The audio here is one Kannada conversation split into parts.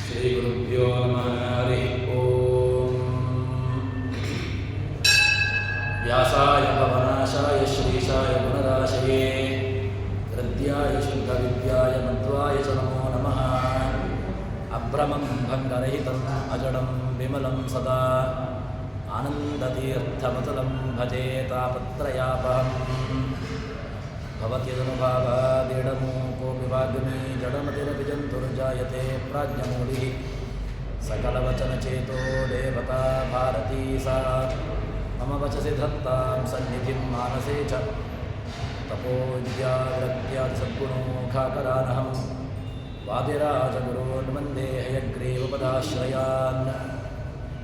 ಶ್ರೀಗುರುಭ್ಯೋ ನಮಃ. ಹರಿ ಓಂ. ವ್ಯಾಸಾಯ ಭವನಾಶಾಯ ಶ್ರೀಶಾಯ ಗುಣರಾಶಯೇ ಹೃದ್ಯಾಯ ಶುದ್ಧವಿದ್ಯಾಯ ಮಧ್ವಾಯ ಚ ನಮೋ ನಮಃ. ಅಭ್ರಮಂ ಭಂಗರಹಿತಂ ಅಜಡಂ ವಿಮಲಂ ಸದಾ ಆನಂದತೀರ್ಥಮತಲಂ ಭಜೆ ತಾಪತ್ರಯಾಪಹಂ. ಭವತ್ಯದನುಭಾವಾದಿಡಮೋ ಕೋಪಿ ವಾಗ್ಮಿ ಜಡಮತಿರಪಿ ಜಂತುರ್ಜಾಯತೆ ಪ್ರಾಜ್ಞಮೂಲಿಃ. ಸಕಲವಚನಚೇತೋ ದೇವತಾ ಭಾರತೀ ಸಾ ಮಮ ವಚಸಿ ಧತ್ತಾಂ ಸನ್ನಿಧಿಂ ಮಾನಸೇ ಚ. ತಪೋ ವಿದ್ಯಾವಿರಕ್ತ್ಯಾದಿ ಸದ್ಗುಣೋಖಾಕರಾನಹಂ ವಾದಿರಾಜಗುರೋನ್ ವಂದೇ ಹಯಗ್ರೀವಪದಾಶ್ರಯಾನ್.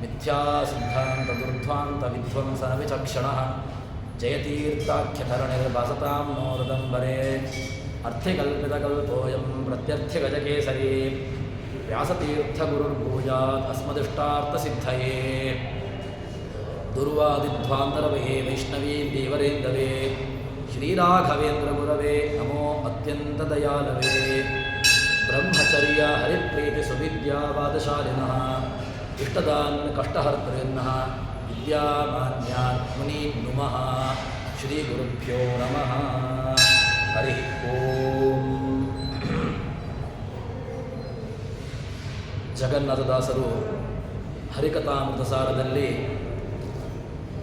ಮಿಥ್ಯಾಸಿದ್ಧಾಂತದುರ್ಧ್ವಾಂತವಿಧ್ವಂಸನ ವಿಚಕ್ಷಣಃ ಜಯತೀರ್ಥಾಖ್ಯಧರಣಿರ್ಭಸತಾಂ ನೋ ಹೃದಂಬರೆ. ಅರ್ಥಿಕಲ್ಪಿತಕಲ್ಪೋಯಂ ಪ್ರತ್ಯರ್ಥ್ಯಗಜಕೇಸರಿ ವ್ಯಾಸತೀರ್ಥಗುರುರ್ಭೂಯಾತ್ ಅಸ್ಮದಿಷ್ಟಾರ್ಥಸಿದ್ಧಯೇ. ದುರ್ವಾದಿಧ್ವಾಂತರವೇ ವೈಷ್ಣವೀಂ ದೇವರೇಂದವೇ ಶ್ರೀರಾಘವೇಂದ್ರಗುರವೇ ನಮೋ ಅತ್ಯಂತದಯಾಲವೇ. ಬ್ರಹ್ಮಚರ್ಯ ಹರಿಪ್ರೀತಿ ಸುವಿದ್ಯಾವಾದಶಾಲಿನಃ ಇಷ್ಟದಾನ್ ಕಷ್ಟಹರ್ತೃನ್ನಃ ವಿದ್ಯಾಮಾನ್ಯಾನ್ ಮುನೀನ್ ನುಮಃ. ಶ್ರೀಗುರುಭ್ಯೋ ನಮಃ. ಹರಿ ಓಂ. ಜಗನ್ನಾಥದಾಸರು ಹರಿಕಥಾಮೃತಸಾರದಲ್ಲಿ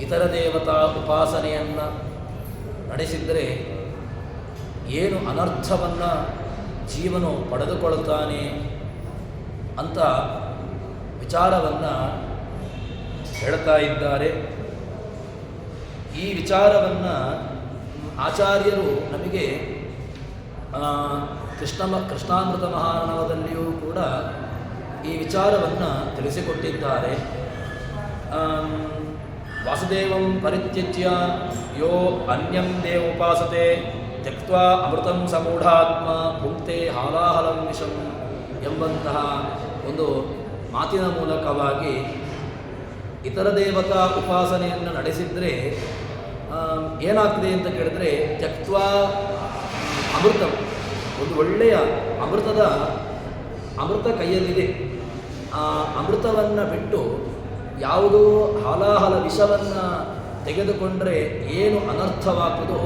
ಇತರ ದೇವತಾ ಉಪಾಸನೆಯನ್ನು ನಡೆಸಿದರೆ ಏನು ಅನರ್ಥವನ್ನು ಜೀವನು ಪಡೆದುಕೊಳ್ಳುತ್ತಾನೆ ಅಂತ ವಿಚಾರವನ್ನು ಹೇಳ್ತಾ ಇದ್ದಾರೆ. ಈ ವಿಚಾರವನ್ನು ಆಚಾರ್ಯರು ನಮಗೆ ಕೃಷ್ಣಾಮೃತ ಮಹಾರ್ಣವದಲ್ಲಿಯೂ ಕೂಡ ಈ ವಿಚಾರವನ್ನು ತಿಳಿಸಿಕೊಟ್ಟಿದ್ದಾರೆ. ವಾಸುದೇವಂ ಪರಿತ್ಯಜ್ಯ ಯೋ ಅನ್ಯಂ ದೇವೋಪಾಸತೆ ತ್ಯಕ್ತ್ವಾ ಅಮೃತಂ ಸಮೂಢಾತ್ಮ ಭುಕ್ತೆ ಹಾಲಾಹಲಂ ವಿಷಂ ಎಂಬಂತಹ ಒಂದು ಮಾತಿನ ಮೂಲಕವಾಗಿ ಇತರ ದೇವತಾ ಉಪಾಸನೆಯನ್ನು ನಡೆಸಿದರೆ ಏನಾಗ್ತದೆ ಅಂತ ಕೇಳಿದ್ರೆ ತ್ಯಕ್ತ್ವಾ ಅಮೃತಂ, ಒಂದು ಒಳ್ಳೆಯ ಅಮೃತ ಕೈಯಲ್ಲಿದೆ, ಆ ಅಮೃತವನ್ನು ಬಿಟ್ಟು ಯಾವುದೋ ಹಾಲಾಹಲ ವಿಷವನ್ನು ತೆಗೆದುಕೊಂಡರೆ ಏನು ಅನರ್ಥವಾಗುವುದೋ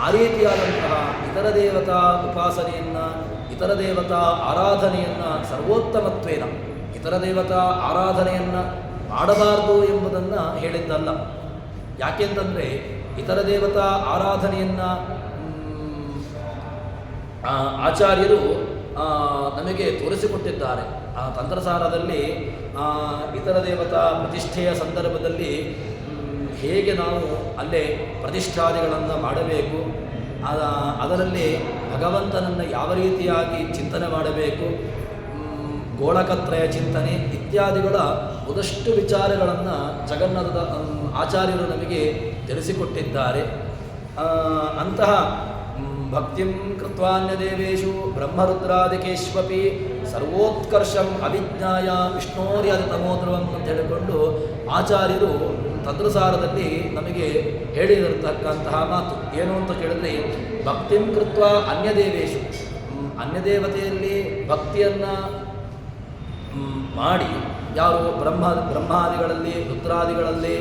ಆ ರೀತಿಯಾದಂತಹ ಇತರ ದೇವತಾ ಉಪಾಸನೆಯನ್ನು, ಇತರ ದೇವತಾ ಆರಾಧನೆಯನ್ನು ಸರ್ವೋತ್ತಮತ್ವೇನ ಇತರ ದೇವತಾ ಆರಾಧನೆಯನ್ನು ಮಾಡಬಾರದು ಎಂಬುದನ್ನು ಹೇಳಿದ್ದಲ್ಲ. ಯಾಕೆಂತಂದರೆ ಇತರ ದೇವತಾ ಆರಾಧನೆಯನ್ನು ಆಚಾರ್ಯರು ನಮಗೆ ತೋರಿಸಿಕೊಟ್ಟಿದ್ದಾರೆ. ತಂತ್ರಸಾರದಲ್ಲಿ ಇತರ ದೇವತಾ ಪ್ರತಿಷ್ಠೆಯ ಸಂದರ್ಭದಲ್ಲಿ ಹೇಗೆ ನಾವು ಅಲ್ಲೇ ಪ್ರತಿಷ್ಠಾದಿಗಳನ್ನು ಮಾಡಬೇಕು, ಅದರಲ್ಲಿ ಭಗವಂತನನ್ನು ಯಾವ ರೀತಿಯಾಗಿ ಚಿಂತನೆ ಮಾಡಬೇಕು, ಗೋಳಕತ್ರಯ ಚಿಂತನೆ ಇತ್ಯಾದಿಗಳ ಒಂದಷ್ಟು ವಿಚಾರಗಳನ್ನು ಜಗನ್ನಾಥದ ಆಚಾರ್ಯರು ನಮಗೆ ತಿಳಿಸಿಕೊಟ್ಟಿದ್ದಾರೆ. ಅಂತಹ ಭಕ್ತಿಂ ಕೃತ್ವಾನ್ಯದೇವೇಶು ಬ್ರಹ್ಮರುದ್ರಾದಿಕೇಶ್ವಪಿ ಸರ್ವೋತ್ಕರ್ಷಂ ಅವಿಜ್ಞಾಯ ವಿಷ್ಣೋರ್ಯಾದಿತಮೋಧ್ರುವಂ ಅಂತ ಹೇಳಿಕೊಂಡು ಆಚಾರ್ಯರು ತಂತ್ರಸಾರದಲ್ಲಿ ನಮಗೆ ಹೇಳಿರತಕ್ಕಂತಹ ಮಾತು ಏನು ಅಂತ ಕೇಳಿದ್ರೆ, ಭಕ್ತಿಂ ಕೃತ್ವ ಅನ್ಯದೇವೇಶು, ಅನ್ಯದೇವತೆಯಲ್ಲಿ ಭಕ್ತಿಯನ್ನು ಮಾಡಿ ಯಾರು ಬ್ರಹ್ಮಾದಿಗಳಲ್ಲಿ ರುದ್ರಾದಿಗಳಲ್ಲಿ,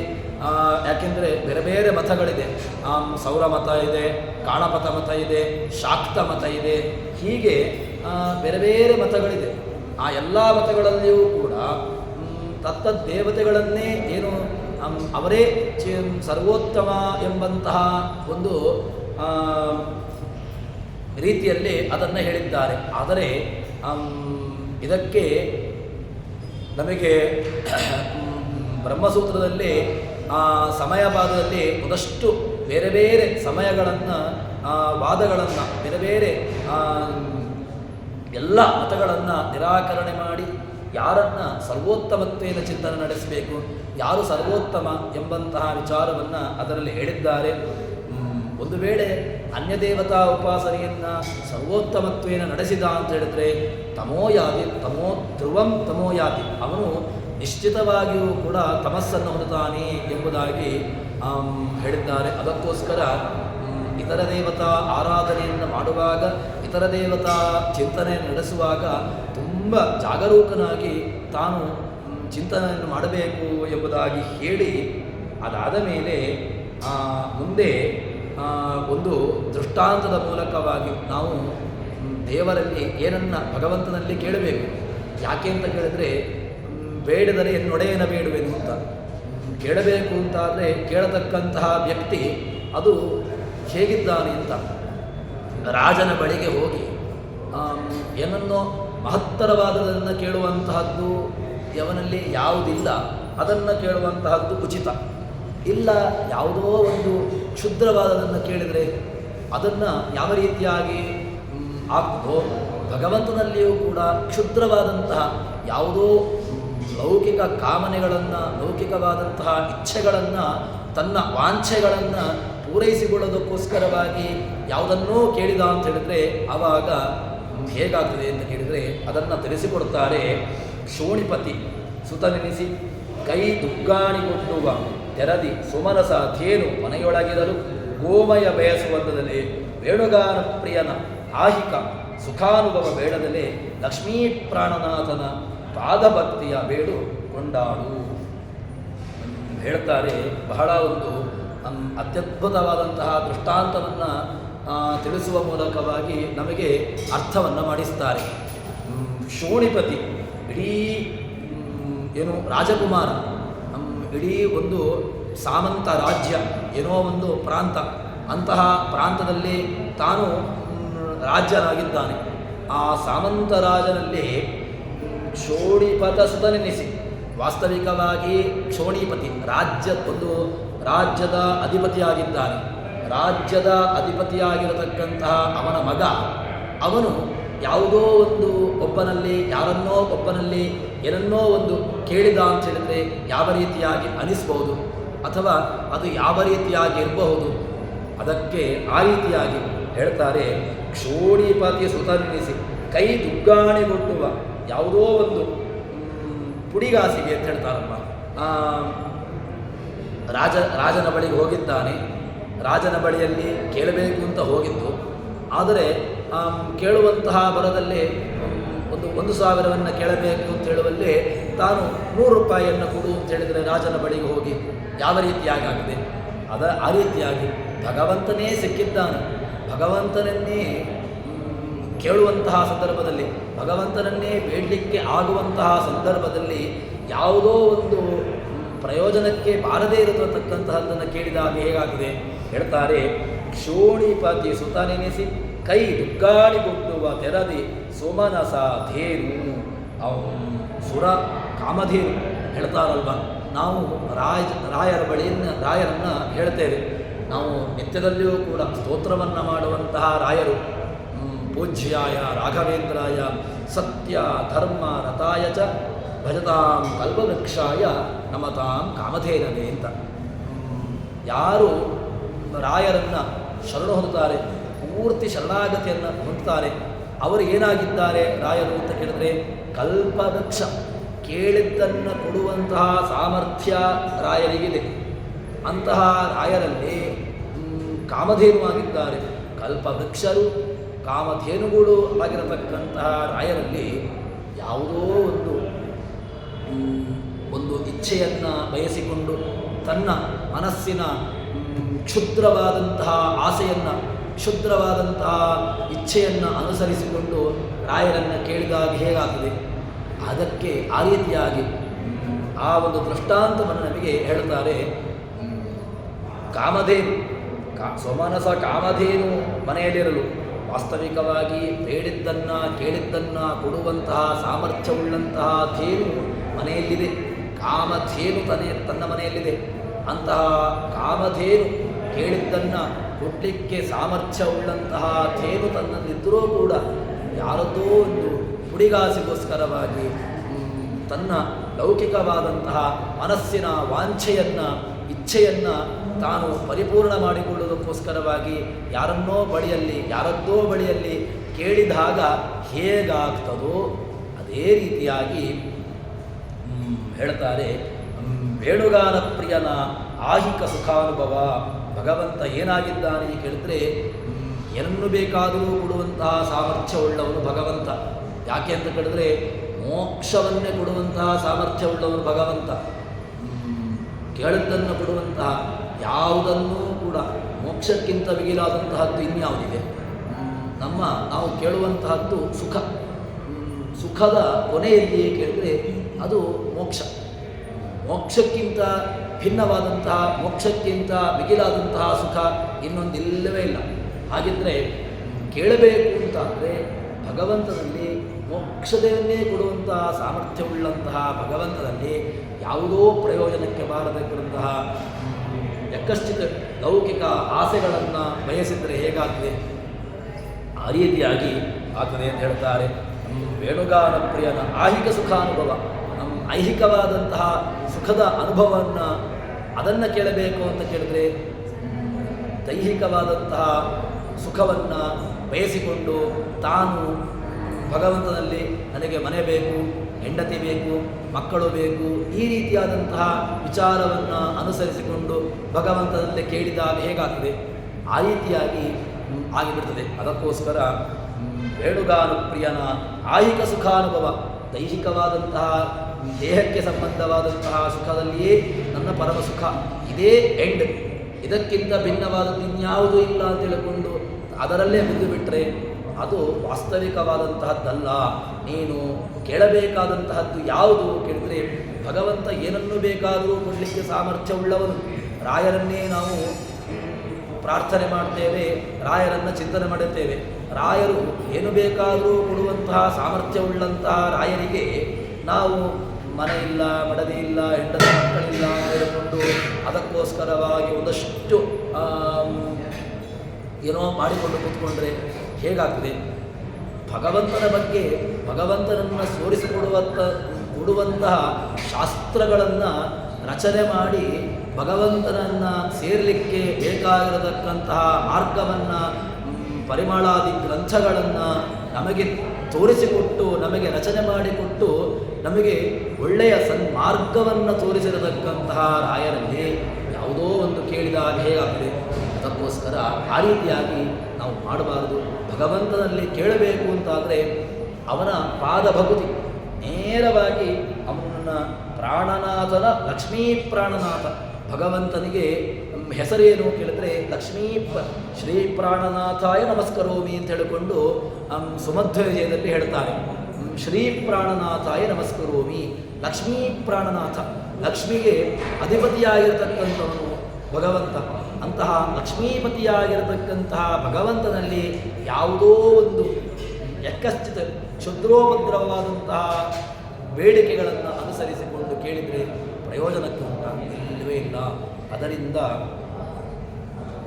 ಯಾಕೆಂದರೆ ಬೇರೆ ಬೇರೆ ಮತಗಳಿದೆ. ಸೌರ ಮತ ಇದೆ, ಕಾಣಪಥ ಮತ ಇದೆ, ಶಾಕ್ತ ಮತ ಇದೆ, ಹೀಗೆ ಬೇರೆ ಬೇರೆ ಮತಗಳಿದೆ. ಆ ಎಲ್ಲ ಮತಗಳಲ್ಲಿಯೂ ಕೂಡ ತತ್ತದ್ ದೇವತೆಗಳನ್ನೇ ಏನು ಅವರೇ ಸರ್ವೋತ್ತಮ ಎಂಬಂತಹ ಒಂದು ರೀತಿಯಲ್ಲಿ ಅದನ್ನು ಹೇಳಿದ್ದಾರೆ. ಆದರೆ ಇದಕ್ಕೆ ನಮಗೆ ಬ್ರಹ್ಮಸೂತ್ರದಲ್ಲಿ ಸಮಯ ಭಾಗದಲ್ಲಿ ಒಂದಷ್ಟು ಬೇರೆ ಬೇರೆ ಸಮಯಗಳನ್ನು ವಾದಗಳನ್ನು ಬೇರೆ ಬೇರೆ ಎಲ್ಲ ಮತಗಳನ್ನು ನಿರಾಕರಣೆ ಮಾಡಿ ಯಾರನ್ನು ಸರ್ವೋತ್ತಮತ್ವೇನ ಚಿಂತನೆ ನಡೆಸಬೇಕು, ಯಾರು ಸರ್ವೋತ್ತಮ ಎಂಬಂತಹ ವಿಚಾರವನ್ನು ಅದರಲ್ಲಿ ಹೇಳಿದ್ದಾರೆ. ಒಂದು ವೇಳೆ ಅನ್ಯದೇವತಾ ಉಪಾಸನೆಯನ್ನು ಸರ್ವೋತ್ತಮತ್ವೇನ ನಡೆಸಿದ ಅಂತ ಹೇಳಿದ್ರೆ ತಮೋಯಾತಿ ತಮೋಯಾತಿ, ಅವನು ನಿಶ್ಚಿತವಾಗಿಯೂ ಕೂಡ ತಮಸ್ಸನ್ನು ಹೊಂದುತ್ತಾನೆ ಎಂಬುದಾಗಿ ಹೇಳಿದ್ದಾರೆ. ಅದಕ್ಕೋಸ್ಕರ ಇತರ ದೇವತಾ ಆರಾಧನೆಯನ್ನು ಮಾಡುವಾಗ, ಇತರ ದೇವತಾ ಚಿಂತನೆಯನ್ನು ನಡೆಸುವಾಗ ತುಂಬ ಜಾಗರೂಕನಾಗಿ ತಾನು ಚಿಂತನೆಯನ್ನು ಮಾಡಬೇಕು ಎಂಬುದಾಗಿ ಹೇಳಿ, ಅದಾದ ಮೇಲೆ ಮುಂದೆ ಒಂದು ದೃಷ್ಟಾಂತದ ಮೂಲಕವಾಗಿ ನಾವು ದೇವರಲ್ಲಿ ಏನನ್ನ ಭಗವಂತನಲ್ಲಿ ಕೇಳಬೇಕು. ಯಾಕೆ ಅಂತ ಕೇಳಿದ್ರೆ, ಬೇಡದರೆ ಎನ್ನೊಡೆಯನ ಬೇಡುವೆನು ಅಂತ ಕೇಳಬೇಕು ಅಂತಾದರೆ ಕೇಳತಕ್ಕಂತಹ ವ್ಯಕ್ತಿ ಅದು ಹೇಗಿದ್ದಾನೆ ಅಂತ. ರಾಜನ ಬಳಿಗೆ ಹೋಗಿ ಏನನ್ನೋ ಮಹತ್ತರವಾದದನ್ನು ಕೇಳುವಂತಹದ್ದು ಯವನಲ್ಲಿ ಯಾವುದಿಲ್ಲ, ಅದನ್ನು ಕೇಳುವಂತಹದ್ದು ಉಚಿತ. ಇಲ್ಲ ಯಾವುದೋ ಒಂದು ಕ್ಷುದ್ರವಾದದನ್ನು ಕೇಳಿದರೆ ಅದನ್ನು ಯಾವ ರೀತಿಯಾಗಿ ಆಗ್ತದೋ, ಭಗವಂತನಲ್ಲಿಯೂ ಕೂಡ ಕ್ಷುದ್ರವಾದಂತಹ ಯಾವುದೋ ಲೌಕಿಕ ಕಾಮನೆಗಳನ್ನು, ಲೌಕಿಕವಾದಂತಹ ಇಚ್ಛೆಗಳನ್ನು, ತನ್ನ ವಾಂಛೆಗಳನ್ನು ಪೂರೈಸಿಕೊಳ್ಳೋದಕ್ಕೋಸ್ಕರವಾಗಿ ಯಾವುದನ್ನೂ ಕೇಳಿದ ಅಂತ ಹೇಳಿದರೆ ಆವಾಗ ಹೇಗಾಗ್ತದೆ ಅಂತ ಕೇಳಿದರೆ ಅದನ್ನು ತಿಳಿಸಿಕೊಡ್ತಾರೆ. ಶೋಣಿಪತಿ ಸುತನೆನಿಸಿ ಕೈ ದುಗ್ಗಾಣಿಗೊಡ್ಡುವ ತೆರದಿ ಸುಮನಸ ಥೇನು ಮನೆಯೊಳಗಿರಲು ಗೋಮಯ ಬಯಸುವಂಥದಲ್ಲಿ ವೇಣುಗಾನ ಪ್ರಿಯನ ಆಹಿಕ ಸುಖಾನುಭವ ಬೇಡದಲೇ ಲಕ್ಷ್ಮೀ ಪ್ರಾಣನಾಥನ ಪಾದಭಕ್ತಿಯ ಬೇಡು ಕೊಂಡಾಡು ಹೇಳ್ತಾರೆ. ಬಹಳ ಒಂದು ಅತ್ಯದ್ಭುತವಾದಂತಹ ದೃಷ್ಟಾಂತವನ್ನು ತಿಳಿಸುವ ಮೂಲಕವಾಗಿ ನಮಗೆ ಅರ್ಥವನ್ನು ಮಾಡಿಸ್ತಾರೆ. ಶೋಣಿಪತಿ ಇಡೀ ಏನು ರಾಜಕುಮಾರ, ಇಡೀ ಒಂದು ಸಾಮಂತ ರಾಜ್ಯ, ಏನೋ ಒಂದು ಪ್ರಾಂತ, ಅಂತಹ ಪ್ರಾಂತದಲ್ಲಿ ತಾನು ರಾಜ್ಯನಾಗಿದ್ದಾನೆ. ಆ ಸಾಮಂತ ರಾಜನಲ್ಲಿ ಶೋಣಿಪತ ಸುತನೆನಿಸಿ, ವಾಸ್ತವಿಕವಾಗಿ ಶೋಣಿಪತಿ ರಾಜ್ಯದ ಅಧಿಪತಿಯಾಗಿದ್ದಾನೆ. ರಾಜ್ಯದ ಅಧಿಪತಿಯಾಗಿರತಕ್ಕಂತಹ ಅವನ ಮಗ, ಅವನು ಯಾವುದೋ ಒಂದು ಯಾರನ್ನೋ ಒಬ್ಬನಲ್ಲಿ ಏನನ್ನೋ ಒಂದು ಕೇಳಿದ ಅಂತ ಹೇಳಿದರೆ ಯಾವ ರೀತಿಯಾಗಿ ಅನಿಸ್ಬಹುದು, ಅಥವಾ ಅದು ಯಾವ ರೀತಿಯಾಗಿ ಇರಬಹುದು. ಅದಕ್ಕೆ ಆ ರೀತಿಯಾಗಿ ಹೇಳ್ತಾರೆ, ಕ್ಷೋಣಿಪತಿ ಸುತನ್ನಿಸಿ ಕೈ ದುಗ್ಗಾಣಿಗೊಟ್ಟುವ ಯಾವುದೋ ಒಂದು ಪುಡಿಗಾಸಿಗೆ ಅಂತ ಹೇಳ್ತಾರಮ್ಮ. ರಾಜನ ಬಳಿಗೆ ಹೋಗಿದ್ದಾನೆ, ರಾಜನ ಬಳಿಯಲ್ಲಿ ಕೇಳಬೇಕು ಅಂತ ಹೋಗಿದ್ದು, ಆದರೆ ಕೇಳುವಂತಹ ಬರದಲ್ಲಿ 1,000ವನ್ನು ಕೇಳಬೇಕು ಅಂತ ಹೇಳುವಲ್ಲಿ ತಾನು 100 ರೂಪಾಯಿಯನ್ನು ಕೊಡು ಅಂತ ಹೇಳಿದರೆ ರಾಜನ ಬಳಿಗೆ ಹೋಗಿ ಯಾವ ರೀತಿಯಾಗಿ ಆಗಿದೆ. ಆ ರೀತಿಯಾಗಿ ಭಗವಂತನೇ ಸಿಕ್ಕಿದ್ದಾನೆ. ಭಗವಂತನನ್ನೇ ಕೇಳುವಂತಹ ಸಂದರ್ಭದಲ್ಲಿ, ಭಗವಂತನನ್ನೇ ಬೇಡಲಿಕ್ಕೆ ಆಗುವಂತಹ ಸಂದರ್ಭದಲ್ಲಿ ಯಾವುದೋ ಒಂದು ಪ್ರಯೋಜನಕ್ಕೆ ಬಾರದೇ ಇರತಕ್ಕಂತಹದ್ದನ್ನು ಕೇಳಿದಾಗ ಹೇಗಾಗಿದೆ ಹೇಳ್ತಾರೆ. ಕ್ಷೋಣಿಪತಿ ಸುತನೆನಿಸಿ ಕೈ ದುಗ್ಗಾಣಿಗೊಡ್ಡುವ ತೆರದಿ ಸುಮನಸ ಧೇನು. ಸುರ ಕಾಮಧೇನು ಹೇಳ್ತಾರಲ್ವ, ನಾವು ರಾಯರನ್ನು ಹೇಳ್ತೇವೆ. ನಾವು ನಿತ್ಯದಲ್ಲಿಯೂ ಕೂಡ ಸ್ತೋತ್ರವನ್ನು ಮಾಡುವಂತಹ ರಾಯರು, ಪೂಜ್ಯಾಯ ರಾಘವೇಂದ್ರಾಯ ಸತ್ಯ ಧರ್ಮ ರತಾಯ ಚ ಭಜತಾಂ ಕಲ್ಪವೃಕ್ಷಾಯ ನಮತಾಂ ಕಾಮಧೇನವೇ ಅಂತ. ಯಾರು ರಾಯರನ್ನು ಶರಣು ಹೊಂದುತ್ತಾರೆ, ಪೂರ್ತಿ ಶರಣಾಗತಿಯನ್ನು ಹೊಂದುತ್ತಾರೆ, ಅವರು ಏನಾಗಿದ್ದಾರೆ ರಾಯರು ಅಂತ ಕೇಳಿದ್ರೆ ಕಲ್ಪವೃಕ್ಷ. ಕೇಳಿದ್ದನ್ನು ಕೊಡುವಂತಹ ಸಾಮರ್ಥ್ಯ ರಾಯರಿಗಿದೆ. ಅಂತಹ ರಾಯರಲ್ಲಿ ಕಾಮಧೇನುವಾಗಿದ್ದಾರೆ. ಕಲ್ಪವೃಕ್ಷರು ಕಾಮಧೇನುಗಳು ಆಗಿರತಕ್ಕಂತಹ ರಾಯರಲ್ಲಿ ಯಾವುದೋ ಒಂದು ಇಚ್ಛೆಯನ್ನು ಬಯಸಿಕೊಂಡು ತನ್ನ ಮನಸ್ಸಿನ ಕ್ಷುದ್ರವಾದಂತಹ ಆಸೆಯನ್ನು, ಕ್ಷುದ್ರವಾದಂತಹ ಇಚ್ಛೆಯನ್ನು ಅನುಸರಿಸಿಕೊಂಡು ರಾಯರನ್ನು ಕೇಳಿದಾಗ ಹೇಗಾಗ್ತದೆ, ಅದಕ್ಕೆ ಆ ರೀತಿಯಾಗಿ ಆ ಒಂದು ದೃಷ್ಟಾಂತವನ್ನು ನಮಗೆ ಹೇಳ್ತಾರೆ. ಕಾಮಧೇನು ಸ್ವಮನಸ ಕಾಮಧೇನು ಮನೆಯಲ್ಲಿರಲು, ವಾಸ್ತವಿಕವಾಗಿ ಬೇಡಿದ್ದನ್ನು ಕೇಳಿದ್ದನ್ನು ಕೊಡುವಂತಹ ಸಾಮರ್ಥ್ಯವುಳ್ಳಂತಹ ಧೇನು ಮನೆಯಲ್ಲಿದೆ. ಕಾಮಧೇನು ತನ್ನ ಮನೆಯಲ್ಲಿದೆ. ಅಂತಹ ಕಾಮಧೇನು ಕೇಳಿದ್ದನ್ನು ಕೊಡಲಿಕ್ಕೆ ಸಾಮರ್ಥ್ಯವುಳ್ಳಂತಹ ಧೇನು ತನ್ನಲ್ಲಿದ್ದರೂ ಕೂಡ ಯಾರದ್ದೋ ಒಂದು ಪುಡಿಗಾಸಿಗೋಸ್ಕರವಾಗಿ ತನ್ನ ಲೌಕಿಕವಾದಂತಹ ಮನಸ್ಸಿನ ವಾಂಛೆಯನ್ನು, ಇಚ್ಛೆಯನ್ನು ತಾನು ಪರಿಪೂರ್ಣ ಮಾಡಿಕೊಳ್ಳುವುದಕ್ಕೋಸ್ಕರವಾಗಿ ಯಾರದ್ದೋ ಬಳಿಯಲ್ಲಿ ಕೇಳಿದಾಗ ಹೇಗಾಗ್ತದೋ ಅದೇ ರೀತಿಯಾಗಿ ಹೇಳ್ತಾರೆ. ವೇಣುಗಾನ ಪ್ರಿಯನ ಆಹಿಕ ಸುಖಾನುಭವ. ಭಗವಂತ ಏನಾಗಿದ್ದಾನೆ ಕೇಳಿದ್ರೆ ಏನನ್ನು ಬೇಕಾದರೂ ಕೊಡುವಂತಹ ಸಾಮರ್ಥ್ಯವುಳ್ಳವನು ಭಗವಂತ. ಯಾಕೆ ಅಂತ ಕೇಳಿದ್ರೆ ಮೋಕ್ಷವನ್ನೇ ಕೊಡುವಂತಹ ಸಾಮರ್ಥ್ಯವುಳ್ಳವನು ಭಗವಂತ. ಕೇಳಿದ್ದನ್ನು ಕೊಡುವಂತಹ ಯಾವುದನ್ನೂ ಕೂಡ ಮೋಕ್ಷಕ್ಕಿಂತ ಮಿಗಿಲಾದಂತಹದ್ದು ಇನ್ಯಾವುದಿದೆ? ನಾವು ಕೇಳುವಂತಹದ್ದು ಸುಖ. ಸುಖದ ಕೊನೆಯಲ್ಲಿಯೇ ಕೇಳಿದರೆ ಅದು ಮೋಕ್ಷ. ಮೋಕ್ಷಕ್ಕಿಂತ ಭಿನ್ನವಾದಂತಹ, ಮೋಕ್ಷಕ್ಕಿಂತ ಮಿಗಿಲಾದಂತಹ ಸುಖ ಇನ್ನೊಂದಿಲ್ಲವೇ ಇಲ್ಲ. ಹಾಗಿದ್ದರೆ ಕೇಳಬೇಕು ಅಂತ ಅಂದರೆ ಭಗವಂತನಲ್ಲಿ, ಮೋಕ್ಷದನ್ನೇ ಕೊಡುವಂತಹ ಸಾಮರ್ಥ್ಯವುಳ್ಳಂತಹ ಭಗವಂತನಲ್ಲಿ ಯಾವುದೋ ಪ್ರಯೋಜನಕ್ಕೆ ಬಾರದಿರುವಂತಹ ಯಕ್ಕಶ್ಚಿತ್ ಲೌಕಿಕ ಆಸೆಗಳನ್ನು ಬಯಸಿದರೆ ಹೇಗಾಗ್ತದೆ? ಆ ರೀತಿಯಾಗಿ ಆಗ್ತದೆ ಅಂತ ಹೇಳ್ತಾರೆ. ವೇಣುಗಾನ ಪ್ರಿಯನ ಆಹಿಕ ಸುಖಾನುಭವ, ನಮ್ಮ ಐಹಿಕವಾದಂತಹ ಸುಖದ ಅನುಭವವನ್ನು ಅದನ್ನು ಕೇಳಬೇಕು ಅಂತ ಕೇಳಿದ್ರೆ ದೈಹಿಕವಾದಂತಹ ಸುಖವನ್ನು ಬಯಸಿಕೊಂಡು ತಾನು ಭಗವಂತನಲ್ಲಿ ನನಗೆ ಮನೆ ಬೇಕು, ಹೆಂಡತಿ ಬೇಕು, ಮಕ್ಕಳು ಬೇಕು, ಈ ರೀತಿಯಾದಂತಹ ವಿಚಾರವನ್ನು ಅನುಸರಿಸಿಕೊಂಡು ಭಗವಂತನಲ್ಲಿ ಕೇಳಿದಾಗ ಹೇಗಾಗ್ತದೆ? ಆ ರೀತಿಯಾಗಿ ಆಗಿಬಿಡ್ತದೆ. ಅದಕ್ಕೋಸ್ಕರ ವೇಣುಗಾನುಪ್ರಿಯನ ಆಹಿಕ ಸುಖಾನುಭವ, ದೈಹಿಕವಾದಂತಹ ದೇಹಕ್ಕೆ ಸಂಬಂಧವಾದಂತಹ ಸುಖದಲ್ಲಿಯೇ ನನ್ನ ಪರಮ ಸುಖ, ಇದೇ ಎಂಡ್, ಇದಕ್ಕಿಂತ ಭಿನ್ನವಾದದ್ದು ಇನ್ಯಾವುದೂ ಇಲ್ಲ ಅಂತ ಹೇಳಿಕೊಂಡು ಅದರಲ್ಲೇ ಮುಗಿದು ಬಿಟ್ಟರೆ ಅದು ವಾಸ್ತವಿಕವಾದಂತಹದ್ದಲ್ಲ. ನೀನು ಕೇಳಬೇಕಾದಂತಹದ್ದು ಯಾವುದು ಕೇಳಿದರೆ ಭಗವಂತ ಏನನ್ನು ಬೇಕಾದರೂ ಕೊಡಲಿಕ್ಕೆ ಸಾಮರ್ಥ್ಯವುಳ್ಳವನು. ರಾಯರನ್ನೇ ನಾವು ಪ್ರಾರ್ಥನೆ ಮಾಡ್ತೇವೆ, ರಾಯರನ್ನು ಚಿಂತನೆ ಮಾಡುತ್ತೇವೆ. ರಾಯರು ಏನು ಬೇಕಾದರೂ ಕೊಡುವಂತಹ ಸಾಮರ್ಥ್ಯವುಳ್ಳಂತಹ ರಾಯರಿಗೆ ನಾವು ಮನೆ ಇಲ್ಲ, ಮಡದಿ ಇಲ್ಲ, ಹೆಂಡತಿ ಮಕ್ಕಳಿಲ್ಲ ಹೇಳಿಕೊಂಡು ಅದಕ್ಕೋಸ್ಕರವಾಗಿ ಒಂದಷ್ಟು ಏನೋ ಮಾಡಿಕೊಂಡು ಕೂತ್ಕೊಂಡ್ರೆ ಹೇಗಾಗ್ತದೆ? ಭಗವಂತನ ಬಗ್ಗೆ, ಭಗವಂತನನ್ನು ಕೊಡುವಂತಹ ಶಾಸ್ತ್ರಗಳನ್ನು ರಚನೆ ಮಾಡಿ ಭಗವಂತನನ್ನು ಸೇರಲಿಕ್ಕೆ ಬೇಕಾಗಿರತಕ್ಕಂತಹ ಮಾರ್ಗವನ್ನು, ಪರಿಮಳಾದಿ ಗ್ರಂಥಗಳನ್ನು ನಮಗೆ ತೋರಿಸಿಕೊಟ್ಟು, ನಮಗೆ ರಚನೆ ಮಾಡಿಕೊಟ್ಟು, ನಮಗೆ ಒಳ್ಳೆಯ ಸನ್ಮಾರ್ಗವನ್ನು ತೋರಿಸಿರತಕ್ಕಂತಹ ರಾಯರಲ್ಲಿ ಯಾವುದೋ ಒಂದು ಕೇಳಿದಾಗ ಹೇಗಾಗ್ತದೆ? ಅದಕ್ಕೋಸ್ಕರ ಆ ರೀತಿಯಾಗಿ ನಾವು ಮಾಡಬಾರದು. ಭಗವಂತನಲ್ಲಿ ಕೇಳಬೇಕು ಅಂತಾದರೆ ಅವನ ಪಾದಭಕ್ತಿ, ನೇರವಾಗಿ ಅವನನ್ನು ಪ್ರಾಣನಾಥನ, ಲಕ್ಷ್ಮೀ ಪ್ರಾಣನಾಥ ಭಗವಂತನಿಗೆ ಹೆಸರೇನು ಕೇಳಿದ್ರೆ ಶ್ರೀ ಪ್ರಾಣನಾಥಾಯ ನಮಸ್ಕರೋಮಿ ಅಂತ ಹೇಳಿಕೊಂಡು ಸುಮಧ್ವಜಯದಲ್ಲಿ ಹೇಳ್ತಾರೆ. ಶ್ರೀ ಪ್ರಾಣನಾಥಾಯ ನಮಸ್ಕರೋಮಿ, ಲಕ್ಷ್ಮೀ ಪ್ರಾಣನಾಥ, ಲಕ್ಷ್ಮಿಗೆ ಅಧಿಪತಿಯಾಗಿರತಕ್ಕಂಥವನು ಭಗವಂತ. ಅಂತಹ ಲಕ್ಷ್ಮೀಪತಿಯಾಗಿರತಕ್ಕಂತಹ ಭಗವಂತನಲ್ಲಿ ಯಾವುದೋ ಒಂದು ಯಕ್ಕಶ್ಚಿತ್ ಕ್ಷುದ್ರೋಪದ್ರವವಾದಂತಹ ಬೇಡಿಕೆಗಳನ್ನು ಅನುಸರಿಸಿಕೊಂಡು ಕೇಳಿದರೆ ಪ್ರಯೋಜನಕ್ಕೆ ಇಲ್ಲವೇ ಇಲ್ಲ. ಅದರಿಂದ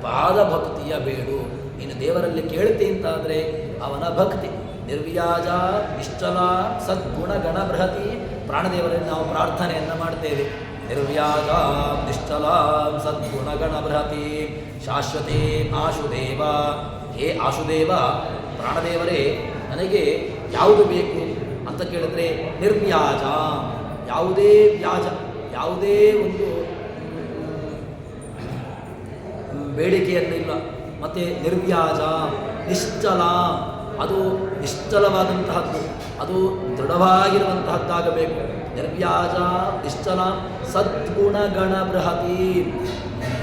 ಪಾದಭಕ್ತಿಯ ಬೇಡು. ನೀನು ದೇವರಲ್ಲಿ ಕೇಳ್ತಿ ಅಂತಾದರೆ ಅವನ ಭಕ್ತಿ ನಿರ್ವ್ಯಾಜ ನಿಶ್ಚಲ ಸದ್ಗುಣ ಗಣ ಬೃಹತಿ. ಪ್ರಾಣದೇವರಲ್ಲಿ ನಾವು ಪ್ರಾರ್ಥನೆಯನ್ನು ಮಾಡ್ತೇವೆ. ನಿರ್ವ್ಯಾಜ ನಿಶ್ಚಲ ಸದ್ಗುಣ ಗಣ ಬೃಹತಿ ಶಾಶ್ವತೇ ಆಶುದೇವ. ಹೇ ಆಶುದೇವ, ಪ್ರಾಣದೇವರೇ, ನನಗೆ ಯಾವುದು ಬೇಕು ಅಂತ ಕೇಳಿದ್ರೆ ನಿರ್ವ್ಯಾಜ, ಯಾವುದೇ ವ್ಯಾಜ, ಯಾವುದೇ ಒಂದು ಬೇಡಿಕೆಯನ್ನಿಲ್ಲ. ಮತ್ತು ನಿರ್ವ್ಯಾಜ ನಿಶ್ಚಲ, ಅದು ನಿಶ್ಚಲವಾದಂತಹದ್ದು, ಅದು ದೃಢವಾಗಿರುವಂತಹದ್ದಾಗಬೇಕು. ನಿರ್ವ್ಯಾಜ ನಿಶ್ಚಲ ಸದ್ಗುಣಗಣ ಬೃಹತಿ,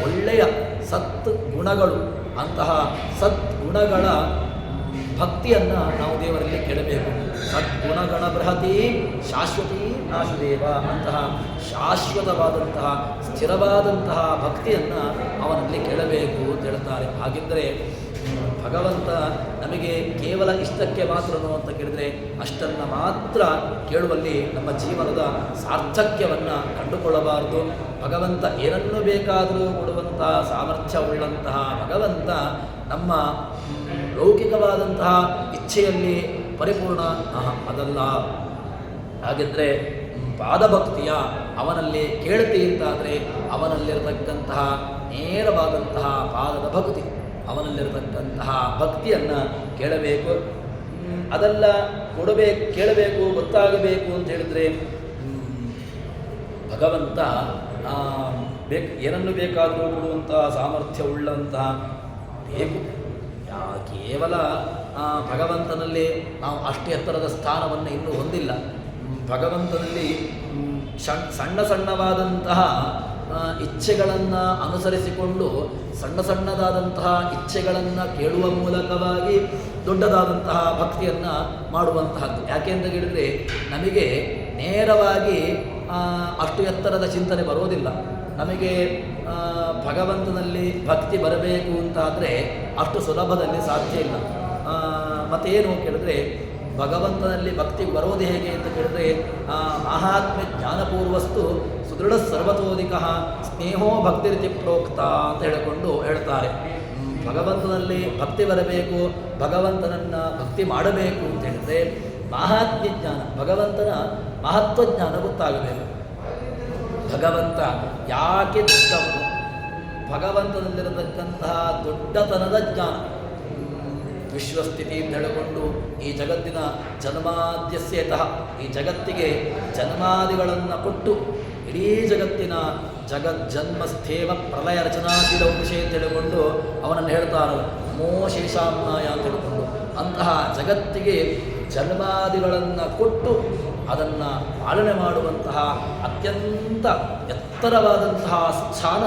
ಒಳ್ಳೆಯ ಗುಣಗಳು, ಅಂತಹ ಸದ್ಗುಣಗಳ ಭಕ್ತಿಯನ್ನು ನಾವು ದೇವರಲ್ಲಿ ಕೇಳಬೇಕು. ಸದ್ಗುಣಗಣ ಬೃಹತಿ ಶಾಶ್ವತಿ ನಾಶುದೇವ, ಅಂತಹ ಶಾಶ್ವತವಾದಂತಹ ಸ್ಥಿರವಾದಂತಹ ಭಕ್ತಿಯನ್ನು ಅವನಲ್ಲಿ ಕೇಳಬೇಕು ಅಂತ ಹೇಳ್ತಾರೆ. ಹಾಗಿದ್ದರೆ ಭಗವಂತ ನಮಗೆ ಕೇವಲ ಇಷ್ಟಕ್ಕೆ ಮಾತ್ರನೋ ಅಂತ ಕೇಳಿದರೆ ಅಷ್ಟನ್ನು ಮಾತ್ರ ಕೇಳುವಲ್ಲಿ ನಮ್ಮ ಜೀವನದ ಸಾರ್ಥಕ್ಯವನ್ನು ಕಂಡುಕೊಳ್ಳಬಾರದು. ಭಗವಂತ ಏನನ್ನು ಬೇಕಾದರೂ ಕೊಡುವಂತಹ ಸಾಮರ್ಥ್ಯವುಳ್ಳಂತಹ ಭಗವಂತ ನಮ್ಮ ಲೌಕಿಕವಾದಂತಹ ಇಚ್ಛೆಯಲ್ಲಿ ಪರಿಪೂರ್ಣ ಅದಲ್ಲ. ಹಾಗಿದ್ದರೆ ಪಾದಭಕ್ತಿಯ ಅವನಲ್ಲಿ ಕೇಳ್ತಿ ಅಂತಾದರೆ ಅವನಲ್ಲಿರತಕ್ಕಂತಹ ನೇರವಾದಂತಹ ಪಾದದ ಭಕ್ತಿ, ಅವನಲ್ಲಿರತಕ್ಕಂತಹ ಭಕ್ತಿಯನ್ನು ಕೇಳಬೇಕು. ಅದೆಲ್ಲ ಕೇಳಬೇಕು, ಗೊತ್ತಾಗಬೇಕು ಅಂತ ಹೇಳಿದರೆ ಭಗವಂತ ಏನನ್ನು ಬೇಕಾದರೂ ಕೊಡುವಂತಹ ಸಾಮರ್ಥ್ಯವುಳ್ಳಂತಹ ಬೇಕು. ಕೇವಲ ಭಗವಂತನಲ್ಲಿ ನಾವು ಅಷ್ಟು ಎತ್ತರದ ಸ್ಥಾನವನ್ನು ಇನ್ನೂ ಹೊಂದಿಲ್ಲ. ಭಗವಂತನಲ್ಲಿ ಸಣ್ಣ ಸಣ್ಣವಾದಂತಹ ಇಚ್ಛೆಗಳನ್ನು ಅನುಸರಿಸಿಕೊಂಡು ಸಣ್ಣದಾದಂತಹ ಇಚ್ಛೆಗಳನ್ನು ಕೇಳುವ ಮೂಲಕವಾಗಿ ದೊಡ್ಡದಾದಂತಹ ಭಕ್ತಿಯನ್ನು ಮಾಡುವಂತಹದ್ದು. ಯಾಕೆ ಅಂತ ಹೇಳಿದರೆ ನಮಗೆ ನೇರವಾಗಿ ಅಷ್ಟು ಎತ್ತರದ ಚಿಂತನೆ ಬರೋದಿಲ್ಲ. ನಮಗೆ ಭಗವಂತನಲ್ಲಿ ಭಕ್ತಿ ಬರಬೇಕು ಅಂತಾದರೆ ಅಷ್ಟು ಸುಲಭದಲ್ಲಿ ಸಾಧ್ಯ ಇಲ್ಲ. ಮತ್ತೇನು ಕೇಳಿದ್ರೆ ಭಗವಂತನಲ್ಲಿ ಭಕ್ತಿ ಬರೋದು ಹೇಗೆ ಅಂತ ಕೇಳಿದ್ರೆ ಮಹಾತ್ಮ್ಯ ಜ್ಞಾನಪೂರ್ವಸ್ತು ಸುದೃಢ ಸರ್ವತೋಧಿಕ ಸ್ನೇಹೋ ಭಕ್ತಿರಿತಿ ಪ್ರೋಕ್ತ ಅಂತ ಹೇಳಿಕೊಂಡು ಹೇಳ್ತಾರೆ. ಭಗವಂತನಲ್ಲಿ ಭಕ್ತಿ ಬರಬೇಕು, ಭಗವಂತನನ್ನು ಭಕ್ತಿ ಮಾಡಬೇಕು ಅಂತ ಹೇಳಿದ್ರೆ ಮಹಾತ್ಮ್ಯ ಜ್ಞಾನ, ಭಗವಂತನ ಮಹತ್ವ ಜ್ಞಾನ ಗೊತ್ತಾಗಬೇಕು. ಭಗವಂತ ಯಾಕೆ ದೊಡ್ಡವನು, ಭಗವಂತನಲ್ಲಿರತಕ್ಕಂತಹ ದೊಡ್ಡತನದ ಜ್ಞಾನ. ವಿಶ್ವಸ್ಥಿತಿ ಅಂತ ಹೇಳಿಕೊಂಡು ಈ ಜಗತ್ತಿನ ಜನ್ಮಾದ್ಯಸ್ಯತಃ ಈ ಜಗತ್ತಿಗೆ ಜನ್ಮಾದಿಗಳನ್ನು ಕೊಟ್ಟು ಇಡೀ ಜಗತ್ತಿನ ಜಗಜ್ಜನ್ಮಸ್ಥೇವ ಪ್ರಲಯ ರಚನಾಶೀಲ ವಿಷಯ ಅಂತ ಹೇಳಿಕೊಂಡು ಅವನನ್ನು ಹೇಳ್ತಾರೋ ನಮೋ ಶೇಷಾಮ್ನಾಯ ಅಂತ ಹೇಳಿಕೊಂಡು ಅಂತಹ ಜಗತ್ತಿಗೆ ಜನ್ಮಾದಿಗಳನ್ನು ಕೊಟ್ಟು ಅದನ್ನು ಪಾಲನೆ ಮಾಡುವಂತಹ ಅತ್ಯಂತ ಎತ್ತರವಾದಂತಹ ಸ್ಥಾನ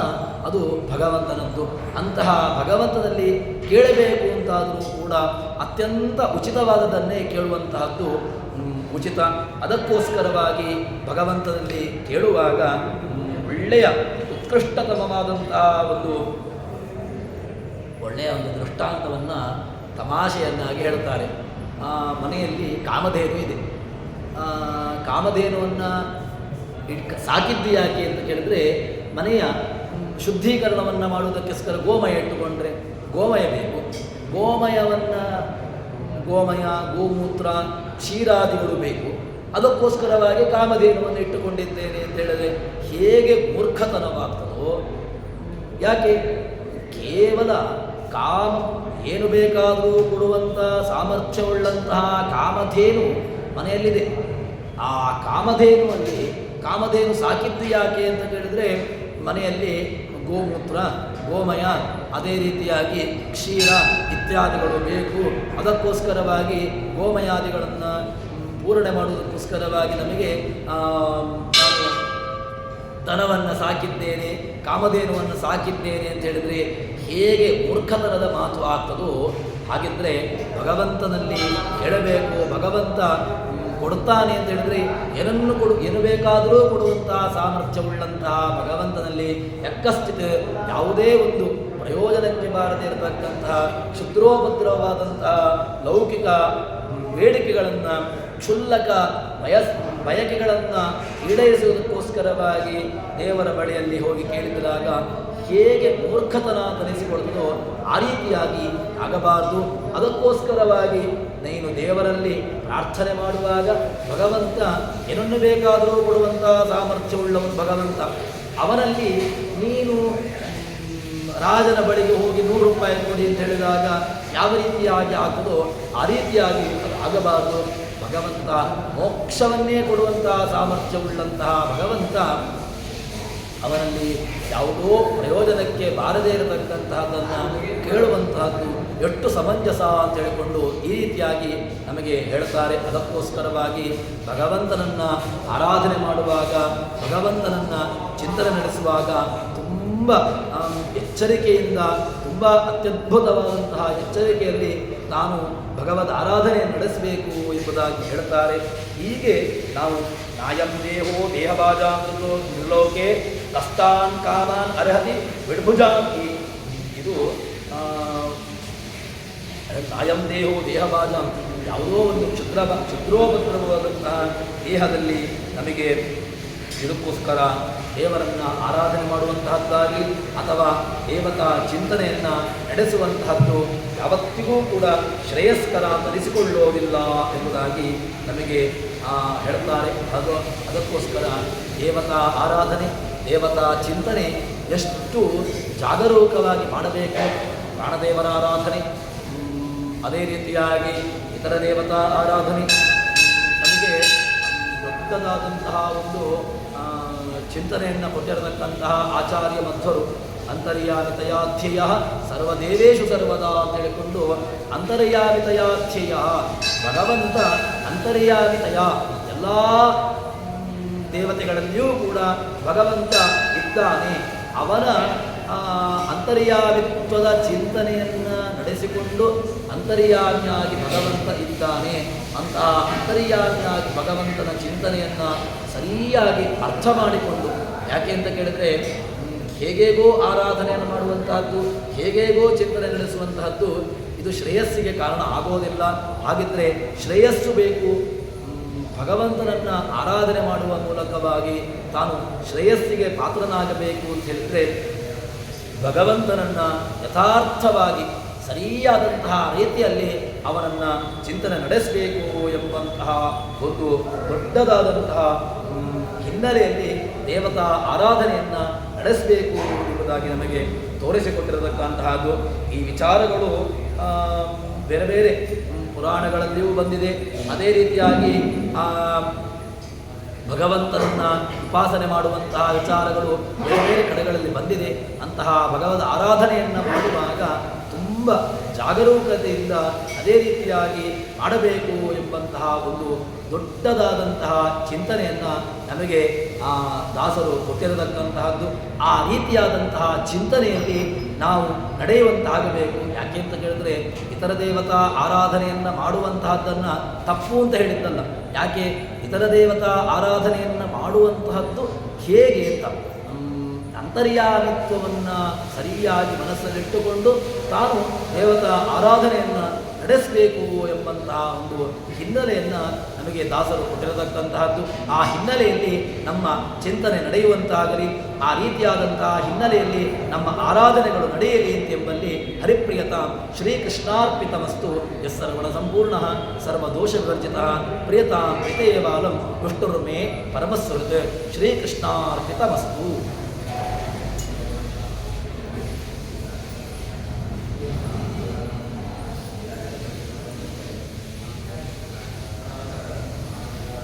ಅದು ಭಗವಂತನದ್ದು. ಅಂತಹ ಭಗವಂತನಲ್ಲಿ ಕೇಳಬೇಕು ಅಂತಾದರೂ ಕೂಡ ಅತ್ಯಂತ ಉಚಿತವಾದದನ್ನೇ ಕೇಳುವಂತಹದ್ದು ಉಚಿತ. ಅದಕ್ಕೋಸ್ಕರವಾಗಿ ಭಗವಂತನಲ್ಲಿ ಕೇಳುವಾಗ ಒಳ್ಳೆಯ ಉತ್ಕೃಷ್ಟತಮವಾದಂತಹ ಒಳ್ಳೆಯ ಒಂದು ದೃಷ್ಟಾಂತವನ್ನು ತಮಾಷೆಯನ್ನಾಗಿ ಹೇಳ್ತಾರೆ. ಮನೆಯಲ್ಲಿ ಕಾಮಧೇನು ಇದೆ. ಕಾಮಧೇನುವನ್ನು ಸಾಕಿದ್ದು ಯಾಕೆ ಅಂತ ಕೇಳಿದ್ರೆ ಮನೆಯ ಶುದ್ಧೀಕರಣವನ್ನು ಮಾಡುವುದಕ್ಕೋಸ್ಕರ ಗೋಮಯ ಇಟ್ಟುಕೊಂಡ್ರೆ ಗೋಮಯ ಬೇಕು. ಗೋಮಯ ಗೋಮೂತ್ರ ಕ್ಷೀರಾದಿಗಳು ಬೇಕು. ಅದಕ್ಕೋಸ್ಕರವಾಗಿ ಕಾಮಧೇನುವನ್ನು ಇಟ್ಟುಕೊಂಡಿದ್ದೇನೆ ಅಂತ ಹೇಳಿದ್ರೆ ಹೇಗೆ ಮೂರ್ಖತನವಾಗ್ತದೋ. ಯಾಕೆ ಕೇವಲ ಏನು ಬೇಕಾದರೂ ಕೊಡುವಂಥ ಸಾಮರ್ಥ್ಯವುಳ್ಳಂತಹ ಕಾಮಧೇನು ಮನೆಯಲ್ಲಿದೆ. ಆ ಕಾಮಧೇನು ಸಾಕಿದ್ದು ಯಾಕೆ ಅಂತ ಕೇಳಿದರೆ ಮನೆಯಲ್ಲಿ ಗೋಮೂತ್ರ ಗೋಮಯ ಅದೇ ರೀತಿಯಾಗಿ ಕ್ಷೀರ ಇತ್ಯಾದಿಗಳು ಬೇಕು. ಅದಕ್ಕೋಸ್ಕರವಾಗಿ ಗೋಮಯಾದಿಗಳನ್ನು ಪೂರಣೆ ಮಾಡುವುದಕ್ಕೋಸ್ಕರವಾಗಿ ನಮಗೆ ದನವನ್ನು ಸಾಕಿದ್ದೇನೆ, ಕಾಮಧೇನುವನ್ನು ಸಾಕಿದ್ದೇನೆ ಅಂತ ಹೇಳಿದರೆ ಹೇಗೆ ಮೂರ್ಖತನದ ಮಾತು ಆಗ್ತದೋ ಹಾಗಿದ್ದರೆ ಭಗವಂತನಲ್ಲಿ ಹೇಳಬೇಕು. ಭಗವಂತ ಕೊಡುತ್ತಾನೆ ಅಂತ ಹೇಳಿದರೆ ಏನು ಬೇಕಾದರೂ ಕೊಡುವಂತಹ ಸಾಮರ್ಥ್ಯವುಳ್ಳಂತಹ ಭಗವಂತನಲ್ಲಿ ಯಕ್ಕಸ್ಥಿತ ಯಾವುದೇ ಒಂದು ಪ್ರಯೋಜನಕ್ಕೆ ಬಾರದೇ ಇರತಕ್ಕಂತಹ ಕ್ಷುದ್ರೋಪದ್ರವವಾದಂತಹ ಲೌಕಿಕ ಬೇಡಿಕೆಗಳನ್ನು ಕ್ಷುಲ್ಲಕ ಬಯಕೆಗಳನ್ನು ಈಡೇರಿಸುವುದಕ್ಕೋಸ್ಕರವಾಗಿ ದೇವರ ಬಳಿಯಲ್ಲಿ ಹೋಗಿ ಕೇಳಿದಾಗ ಹೇಗೆ ಮೂರ್ಖತನ ತನಿಸಿಕೊಳ್ಳುತ್ತೋ ಆ ರೀತಿಯಾಗಿ ಆಗಬಾರದು. ಅದಕ್ಕೋಸ್ಕರವಾಗಿ ನೀನು ದೇವರಲ್ಲಿ ಪ್ರಾರ್ಥನೆ ಮಾಡುವಾಗ ಭಗವಂತ ಏನನ್ನು ಬೇಕಾದರೂ ಕೊಡುವಂತಹ ಸಾಮರ್ಥ್ಯವುಳ್ಳವನು ಭಗವಂತ. ಅವನಲ್ಲಿ ನೀನು ರಾಜನ ಬಳಿಗೆ ಹೋಗಿ 100 ರೂಪಾಯಿ ಕೊಡಿ ಅಂತ ಹೇಳಿದಾಗ ಯಾವ ರೀತಿಯಾಗಿ ಆಗ್ತದೋ ಆ ರೀತಿಯಾಗಿ ಆಗಬಾರದು. ಭಗವಂತ ಮೋಕ್ಷವನ್ನೇ ಕೊಡುವಂತಹ ಸಾಮರ್ಥ್ಯವುಳ್ಳಂತಹ ಭಗವಂತ ಅವನಲ್ಲಿ ಯಾವುದೋ ಪ್ರಯೋಜನಕ್ಕೆ ಬಾರದೇ ಇರತಕ್ಕಂತಹದ್ದನ್ನು ಕೇಳುವಂತಹದ್ದು ಎಷ್ಟು ಸಮಂಜಸ ಅಂತ ಹೇಳಿಕೊಂಡು ಈ ರೀತಿಯಾಗಿ ನಮಗೆ ಹೇಳ್ತಾರೆ. ಅದಕ್ಕೋಸ್ಕರವಾಗಿ ಭಗವಂತನನ್ನು ಆರಾಧನೆ ಮಾಡುವಾಗ, ಭಗವಂತನನ್ನು ಚಿಂತನೆ ನಡೆಸುವಾಗ ತುಂಬ ಎಚ್ಚರಿಕೆಯಿಂದ, ತುಂಬ ಅತ್ಯದ್ಭುತವಾದಂತಹ ಎಚ್ಚರಿಕೆಯಲ್ಲಿ ನಾನು ಭಗವದ್ ಆರಾಧನೆ ನಡೆಸಬೇಕು ಎಂಬುದಾಗಿ ಹೇಳ್ತಾರೆ. ಹೀಗೆ ನಾವು ನಾಯಂ ದೇಹೋ ದೇಹಭಾಜಾಮೃತೋ ನಿರ್ಲೋಕೆ ತಸ್ತಾನ್ ಕಾಮಾನ್ ಅರ್ಹತಿ ವಿಡ್ಭುಜಾಂಗಿ. ಇದು ನಾಯಂ ದೇಹೋ ದೇಹಭಾಜಾಂ, ಯಾವುದೋ ಒಂದು ಕ್ಷುದ್ರೋಪದ್ರವವಾದಂತಹ ದೇಹದಲ್ಲಿ ನಮಗೆ ಇದಕ್ಕೋಸ್ಕರ ದೇವರನ್ನು ಆರಾಧನೆ ಮಾಡುವಂತಹದ್ದಾಗಲಿ ಅಥವಾ ದೇವತಾ ಚಿಂತನೆಯನ್ನು ನಡೆಸುವಂತಹದ್ದು ಯಾವತ್ತಿಗೂ ಕೂಡ ಶ್ರೇಯಸ್ಕರ ತರಿಸಿಕೊಳ್ಳೋದಿಲ್ಲ ಎಂಬುದಾಗಿ ನಮಗೆ ಹೇಳ್ತಾರೆ. ಅದಕ್ಕೋಸ್ಕರ ದೇವತಾ ಆರಾಧನೆ, ದೇವತಾ ಚಿಂತನೆ ಎಷ್ಟು ಜಾಗರೂಕವಾಗಿ ಮಾಡಬೇಕು. ಪ್ರಾಣದೇವರ ಆರಾಧನೆ, ಅದೇ ರೀತಿಯಾಗಿ ಇತರ ದೇವತಾ ಆರಾಧನೆ ನಮಗೆ ದೊಡ್ಡದಾದಂತಹ ಒಂದು ಚಿಂತನೆಯನ್ನು ಕೊಟ್ಟಿರತಕ್ಕಂತಹ ಆಚಾರ್ಯ ಮಧ್ವರು ಅಂತರ್ಯಾಮಿತಯಾಧ್ಯಯ ಸರ್ವದೇವೇಶು ಸರ್ವದಾ ಅಂತ ಹೇಳಿಕೊಂಡು ಅಂತರ್ಯಾಮಿತಯಾಧ್ಯಯ ಭಗವಂತ ಅಂತರ್ಯಾಮಿತಯ ಎಲ್ಲ ದೇವತೆಗಳಲ್ಲಿಯೂ ಕೂಡ ಭಗವಂತ ಇದ್ದಾನೆ. ಅವನ ಅಂತರ್ಯಾಮಿತ್ವದ ಚಿಂತನೆಯನ್ನು ನಡೆಸಿಕೊಂಡು ಅಂತರ್ಯಾಮಿಯಾಗಿ ಭಗವಂತ ಇದ್ದಾನೆ. ಅಂತಹ ಅಂತರ್ಯಾಮಿಯಾಗಿ ಭಗವಂತನ ಚಿಂತನೆಯನ್ನು ಸರಿಯಾಗಿ ಅರ್ಥ ಮಾಡಿಕೊಂಡು, ಯಾಕೆ ಅಂತ ಕೇಳಿದರೆ ಹೇಗೇಗೋ ಆರಾಧನೆಯನ್ನು ಮಾಡುವಂತಹದ್ದು, ಹೇಗೇಗೋ ಚಿಂತನೆ ನಡೆಸುವಂತಹದ್ದು ಇದು ಶ್ರೇಯಸ್ಸಿಗೆ ಕಾರಣ ಆಗೋದಿಲ್ಲ. ಹಾಗಿದ್ದರೆ ಶ್ರೇಯಸ್ಸು ಬೇಕು, ಭಗವಂತನನ್ನು ಆರಾಧನೆ ಮಾಡುವ ಮೂಲಕವಾಗಿ ತಾನು ಶ್ರೇಯಸ್ಸಿಗೆ ಪಾತ್ರನಾಗಬೇಕು ಅಂತ ಹೇಳಿದರೆ ಭಗವಂತನನ್ನು ಯಥಾರ್ಥವಾಗಿ ಸರಿಯಾದಂತಹ ರೀತಿಯಲ್ಲಿ ಅವನನ್ನು ಚಿಂತನೆ ನಡೆಸಬೇಕು ಎಂಬಂತಹ ಒಂದು ದೊಡ್ಡದಾದಂತಹ ಹಿನ್ನೆಲೆಯಲ್ಲಿ ದೇವತಾ ಆರಾಧನೆಯನ್ನು ನಡೆಸಬೇಕು ಎಂಬುದಾಗಿ ನಮಗೆ ತೋರಿಸಿಕೊಟ್ಟಿರತಕ್ಕಂತಹದ್ದು. ಈ ವಿಚಾರಗಳು ಬೇರೆ ಬೇರೆ ಪುರಾಣಗಳಲ್ಲಿಯೂ ಬಂದಿದೆ. ಅದೇ ರೀತಿಯಾಗಿ ಭಗವಂತನನ್ನು ಉಪಾಸನೆ ಮಾಡುವಂತಹ ವಿಚಾರಗಳು ಬೇರೆ ಬೇರೆ ಕಡೆಗಳಲ್ಲಿ ಬಂದಿದೆ. ಅಂತಹ ಭಗವದ್ ಆರಾಧನೆಯನ್ನು ಮಾಡುವಾಗ ತುಂಬ ಜಾಗರೂಕತೆಯಿಂದ ಅದೇ ರೀತಿಯಾಗಿ ಮಾಡಬೇಕು ಎಂಬಂತಹ ಒಂದು ದೊಡ್ಡದಾದಂತಹ ಚಿಂತನೆಯನ್ನು ನಮಗೆ ದಾಸರು ಕೊಟ್ಟಿರತಕ್ಕಂತಹದ್ದು. ಆ ರೀತಿಯಾದಂತಹ ಚಿಂತನೆಯಲ್ಲಿ ನಾವು ನಡೆಯುವಂತಾಗಬೇಕು. ಯಾಕೆ ಅಂತ ಕೇಳಿದ್ರೆ ಇತರ ದೇವತಾ ಆರಾಧನೆಯನ್ನು ಮಾಡುವಂತಹದ್ದನ್ನು ತಪ್ಪು ಅಂತ ಹೇಳಿದ್ದಲ್ಲ. ಯಾಕೆ ಇತರ ದೇವತಾ ಆರಾಧನೆಯನ್ನು ಮಾಡುವಂತಹದ್ದು ಹೇಗೆ ಅಂತ ಅಂತರ್ಯಾಮಿತ್ವವನ್ನು ಸರಿಯಾಗಿ ಮನಸ್ಸಲ್ಲಿಟ್ಟುಕೊಂಡು ತಾನು ದೇವತಾ ಆರಾಧನೆಯನ್ನು ನಡೆಸಬೇಕು ಎಂಬಂತಹ ಒಂದು ಹಿನ್ನೆಲೆಯನ್ನು ನಮಗೆ ದಾಸರು ಕೊಟ್ಟಿರತಕ್ಕಂತಹದ್ದು. ಆ ಹಿನ್ನೆಲೆಯಲ್ಲಿ ನಮ್ಮ ಚಿಂತನೆ ನಡೆಯುವಂತಾಗಲಿ, ಆ ರೀತಿಯಾದಂತಹ ಹಿನ್ನೆಲೆಯಲ್ಲಿ ನಮ್ಮ ಆರಾಧನೆಗಳು ನಡೆಯಲಿ ಎಂಬಲ್ಲಿ ಹರಿಪ್ರಿಯತಾ ಶ್ರೀಕೃಷ್ಣಾರ್ಪಿತಮಸ್ತು. ಯಸ್ಸರ್ವಣ ಸಂಪೂರ್ಣ ಸರ್ವದೋಷ ವಿವರ್ಜಿತ ಪ್ರಿಯತಾಂ ಪ್ರಿತೇವಾಲಂ ವಿಷ್ಣುರ್ಮೇ ಪರಮಸ್ವೃತ್. ಶ್ರೀಕೃಷ್ಣಾರ್ಪಿತಮಸ್ತು.